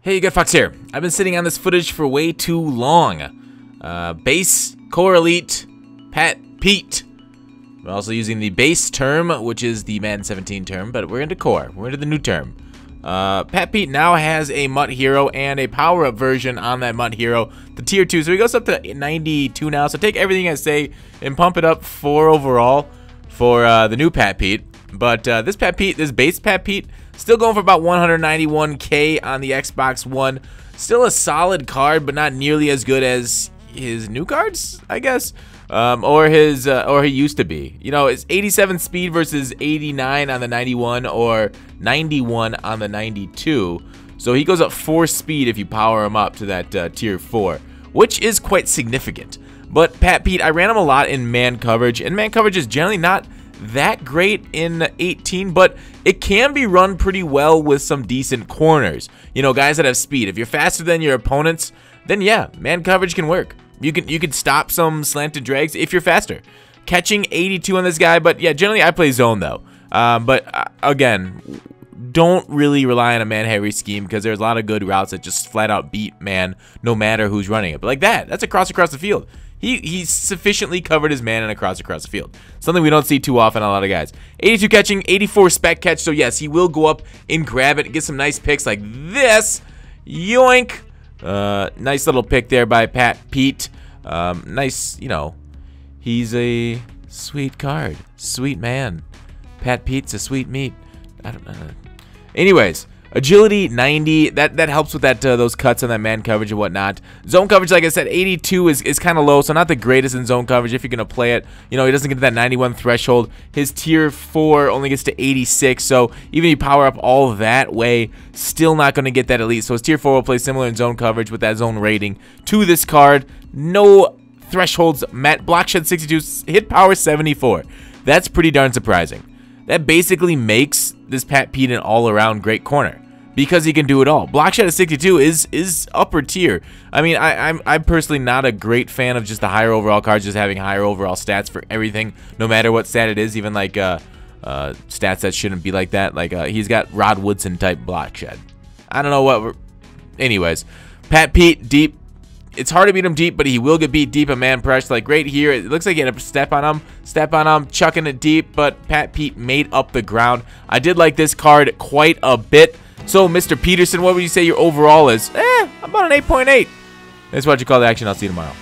Hey, Good Fox here. I've been sitting on this footage for way too long. Base, Core Elite, Pat Pete. We're also using the base term, which is the Madden 17 term, but we're into Core. We're into the new term. Pat Pete now has a MUT hero and a power-up version on that MUT hero, the tier 2. So he goes up to 92 now. So take everything I say and pump it up 4 overall for the new Pat Pete. But this Pat Pete, this base Pat Pete, still going for about 191k on the Xbox One. Still a solid card, but not nearly as good as his new cards, I guess. Or he used to be. You know, it's 87 speed versus 89 on the 91 or 91 on the 92. So he goes up 4 speed if you power him up to that tier 4, which is quite significant. But Pat Pete, I ran him a lot in man coverage, and man coverage is generally not that great in 18, but it can be run pretty well with some decent corners. You know, guys that have speed. If you're faster than your opponents, then yeah, man coverage can work. You can stop some slanted drags if you're faster. Catching 82 on this guy, but yeah, generally I play zone though. But again, don't really rely on a man heavy scheme because there's a lot of good routes that just flat out beat man no matter who's running it. But like that's a cross across the field. He sufficiently covered his man and across the field. Something we don't see too often on a lot of guys. 82 catching, 84 spec catch. So yes, he will go up and grab it and get some nice picks like this. Yoink. Nice little pick there by Pat Pete. Nice, you know, he's a sweet card. Sweet man. Pat Pete's a sweet meat. I don't know. Anyways, agility 90. That helps with that those cuts on that man coverage and whatnot. Zone coverage, like I said, 82 is kind of low, so not the greatest in zone coverage if you're gonna play it. You know, he doesn't get to that 91 threshold. His tier 4 only gets to 86, so even if you power up all that way, still not gonna get that elite. So his tier 4 will play similar in zone coverage with that zone rating to this card. No thresholds met. Block shed 62, hit power 74. That's pretty darn surprising. That basically makes this Pat Pete an all-around great corner because he can do it all. Block shed at 62 is upper tier. I mean, I'm personally not a great fan of just the higher overall cards just having higher overall stats for everything, no matter what stat it is, even like stats that shouldn't be like that. Like he's got Rod Woodson type block shed. I don't know what anyways, Pat Pete deep. It's hard to beat him deep, but he will get beat deep in man pressure. Like right here, it looks like he had a step on him, chucking it deep, but Pat Pete made up the ground. I did like this card quite a bit. So, Mr. Peterson, what would you say your overall is? About an 8.8. That's what you call the action. I'll see you tomorrow.